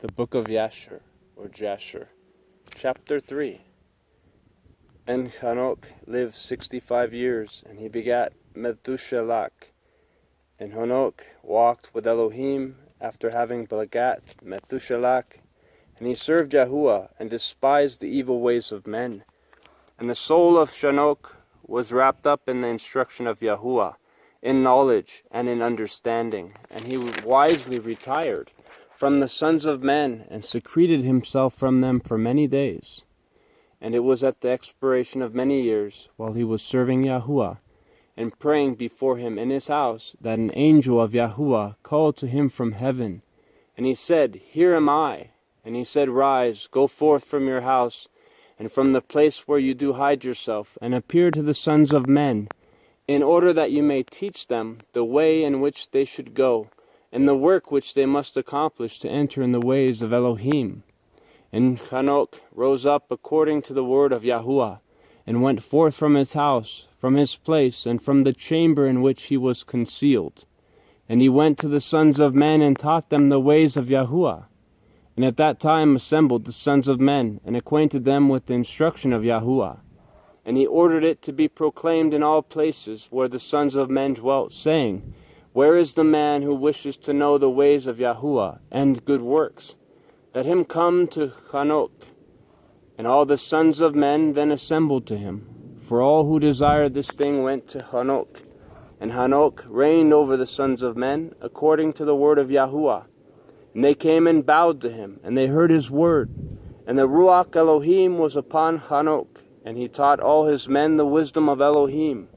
The Book of Yasher, or Jasher, Chapter 3. And Hanok lived 65 years, and he begat Methuselah. And Hanok walked with Elohim after having begat Methuselah, and he served Yahuwah, and despised the evil ways of men. And the soul of Hanok was wrapped up in the instruction of Yahuwah, in knowledge and in understanding, and he wisely retired from the sons of men, and secreted himself from them for many days. And it was at the expiration of many years, while he was serving Yahuwah, and praying before him in his house, that an angel of Yahuwah called to him from heaven. And he said, Here am I. And he said, Rise, go forth from your house, and from the place where you do hide yourself, and appear to the sons of men, in order that you may teach them the way in which they should go, and the work which they must accomplish to enter in the ways of Elohim. And Hanok rose up according to the word of Yahuwah, and went forth from his house, from his place, and from the chamber in which he was concealed. And he went to the sons of men, and taught them the ways of Yahuwah. And at that time assembled the sons of men, and acquainted them with the instruction of Yahuwah. And he ordered it to be proclaimed in all places where the sons of men dwelt, saying, Where is the man who wishes to know the ways of Yahuwah and good works? Let him come to Hanok. And all the sons of men then assembled to him. For all who desired this thing went to Hanok. And Hanok reigned over the sons of men, according to the word of Yahuwah. And they came and bowed to him, and they heard his word. And the Ruach Elohim was upon Hanok, and he taught all his men the wisdom of Elohim,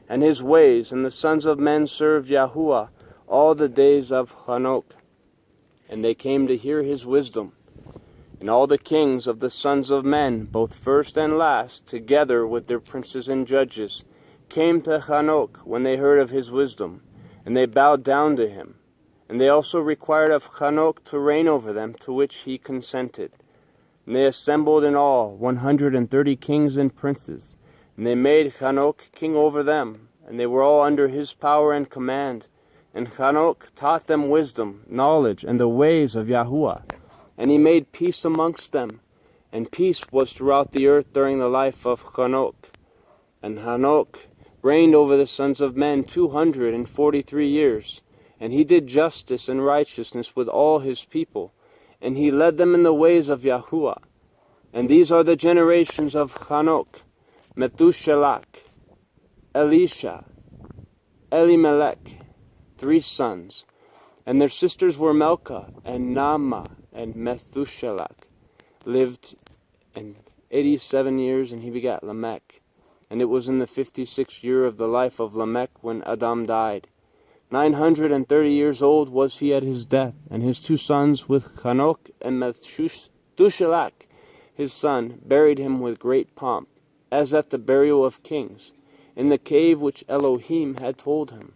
and his ways, and the sons of men served Yahuwah all the days of Hanok. And they came to hear his wisdom. And all the kings of the sons of men, both first and last, together with their princes and judges, came to Hanok when they heard of his wisdom, and they bowed down to him. And they also required of Hanok to reign over them, to which he consented. And they assembled in all 130 kings and princes, and they made Hanok king over them, and they were all under his power and command. And Hanok taught them wisdom, knowledge, and the ways of Yahuwah. And he made peace amongst them, and peace was throughout the earth during the life of Hanok. And Hanok reigned over the sons of men 243 years, and he did justice and righteousness with all his people, and he led them in the ways of Yahuwah. And these are the generations of Hanok: Methuselah, Elisha, Elimelech, 3 sons. And their sisters were Melchah and Naamah. And Methuselah lived 87 years, and he begat Lamech. And it was in the 56th year of the life of Lamech when Adam died. 930 years old was he at his death, and his 2 sons with Hanok and Methuselah, his son, buried him with great pomp, as at the burial of kings, in the cave which Elohim had told him.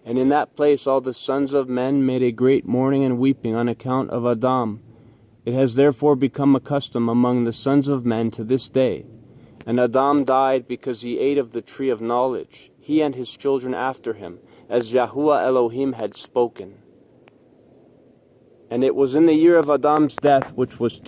And in that place all the sons of men made a great mourning and weeping on account of Adam. It has therefore become a custom among the sons of men to this day. And Adam died because he ate of the tree of knowledge, he and his children after him, as Yahuwah Elohim had spoken. And it was in the year of Adam's death, which was the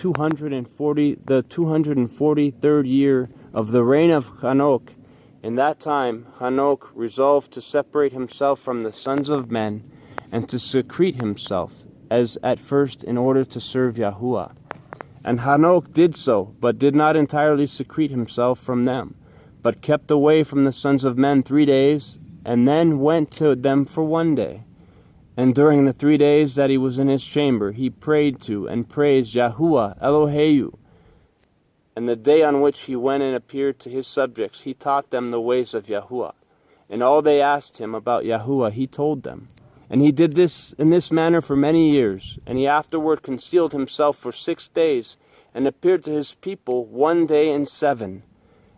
243rd year of the reign of Hanok. In that time Hanok resolved to separate himself from the sons of men, and to secrete himself, as at first, in order to serve Yahuwah. And Hanok did so, but did not entirely secrete himself from them, but kept away from the sons of men 3 days, and then went to them for 1 day. And during the 3 days that he was in his chamber, he prayed to and praised Yahuwah Eloheinu. And the day on which he went and appeared to his subjects, he taught them the ways of Yahuwah. And all they asked him about Yahuwah, he told them. And he did this in this manner for many years. And he afterward concealed himself for 6 days, and appeared to his people 1 day in 7.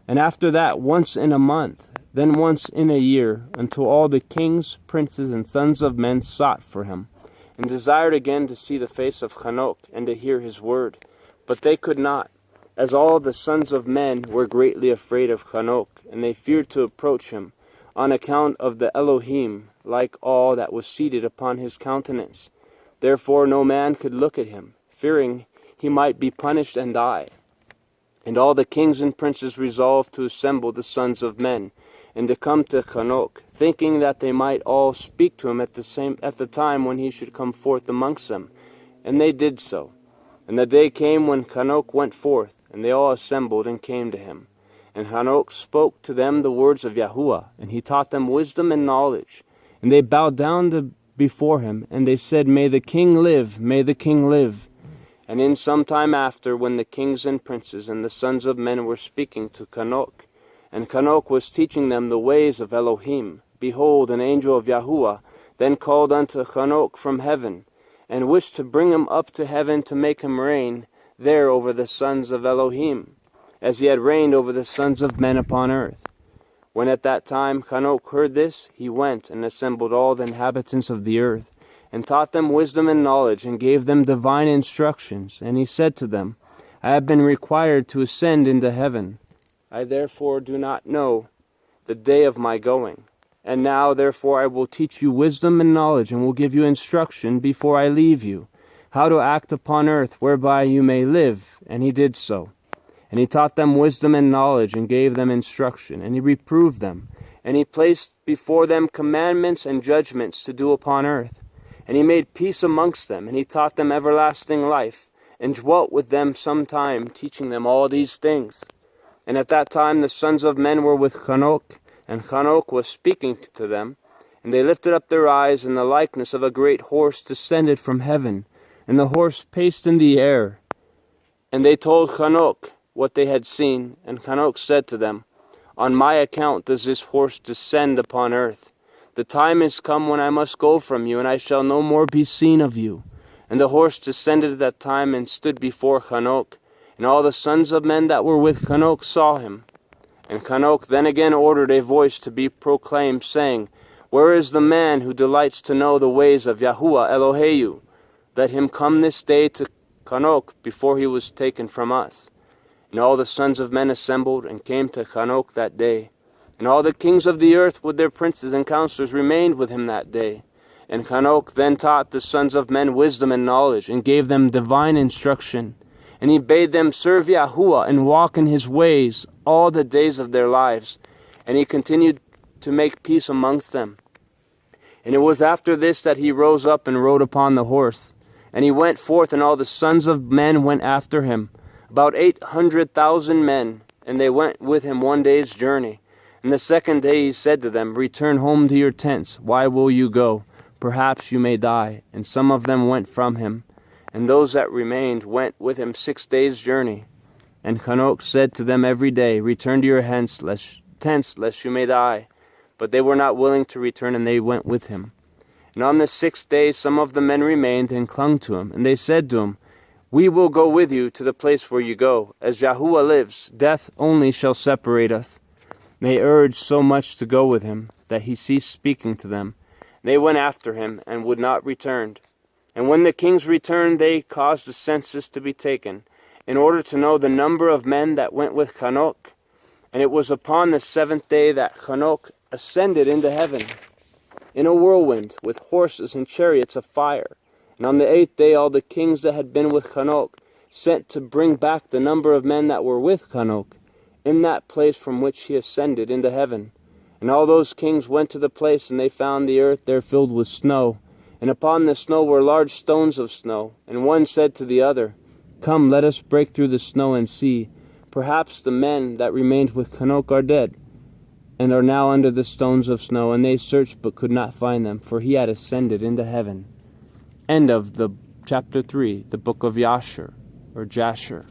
And after that, once in a month, then once in a year, until all the kings, princes, and sons of men sought for him, and desired again to see the face of Hanok, and to hear his word. But they could not, as all the sons of men were greatly afraid of Hanok, and they feared to approach him, on account of the Elohim, like all that was seated upon his countenance. Therefore no man could look at him, fearing he might be punished and die. And all the kings and princes resolved to assemble the sons of men, and to come to Hanok, thinking that they might all speak to him at the time when he should come forth amongst them. And they did so. And the day came when Hanok went forth, and they all assembled and came to him. And Hanok spoke to them the words of Yahuwah, and he taught them wisdom and knowledge. And they bowed down before him, and they said, May the king live, may the king live. And in some time after, when the kings and princes and the sons of men were speaking to Hanok, and Hanok was teaching them the ways of Elohim, behold, an angel of Yahuwah then called unto Hanok from heaven, and wished to bring him up to heaven to make him reign there over the sons of Elohim, as he had reigned over the sons of men upon earth. When at that time Hanok heard this, he went and assembled all the inhabitants of the earth, and taught them wisdom and knowledge, and gave them divine instructions. And he said to them, I have been required to ascend into heaven. I therefore do not know the day of my going. And now therefore I will teach you wisdom and knowledge, and will give you instruction before I leave you, how to act upon earth, whereby you may live. And he did so. And he taught them wisdom and knowledge, and gave them instruction, and he reproved them. And he placed before them commandments and judgments to do upon earth. And he made peace amongst them, and he taught them everlasting life, and dwelt with them some time, teaching them all these things. And at that time the sons of men were with Hanok, and Hanok was speaking to them. And they lifted up their eyes, and the likeness of a great horse descended from heaven, and the horse paced in the air. And they told Hanok what they had seen, and Hanok said to them, On my account does this horse descend upon earth. The time is come when I must go from you, and I shall no more be seen of you. And the horse descended at that time, and stood before Hanok. And all the sons of men that were with Hanok saw him. And Hanok then again ordered a voice to be proclaimed, saying, Where is the man who delights to know the ways of Yahuwah Eloheu? Let him come this day to Hanok before he was taken from us. And all the sons of men assembled, and came to Hanok that day. And all the kings of the earth with their princes and counselors remained with him that day. And Hanok then taught the sons of men wisdom and knowledge, and gave them divine instruction. And he bade them serve Yahuwah and walk in his ways all the days of their lives. And he continued to make peace amongst them. And it was after this that he rose up and rode upon the horse. And he went forth, and all the sons of men went after him, about 800,000 men, and they went with him one day's journey. And the second day he said to them, Return home to your tents. Why will you go? Perhaps you may die. And some of them went from him. And those that remained went with him 6 days' journey. And Hanok said to them every day, Return to your tents, lest you may die. But they were not willing to return, and they went with him. And on the 6th day some of the men remained, and clung to him. And they said to him, We will go with you to the place where you go. As Yahuwah lives, death only shall separate us. They urged so much to go with him, that he ceased speaking to them. They went after him, and would not return. And when the kings returned, they caused a census to be taken, in order to know the number of men that went with Hanok. And it was upon the 7th day that Hanok ascended into heaven, in a whirlwind, with horses and chariots of fire. And on the 8th day all the kings that had been with Hanok sent to bring back the number of men that were with Hanok, in that place from which he ascended into heaven. And all those kings went to the place, and they found the earth there filled with snow. And upon the snow were large stones of snow. And one said to the other, Come, let us break through the snow and see. Perhaps the men that remained with Hanok are dead, and are now under the stones of snow. And they searched, but could not find them, for he had ascended into heaven. End of the chapter 3, the Book of Yasher, or Jasher.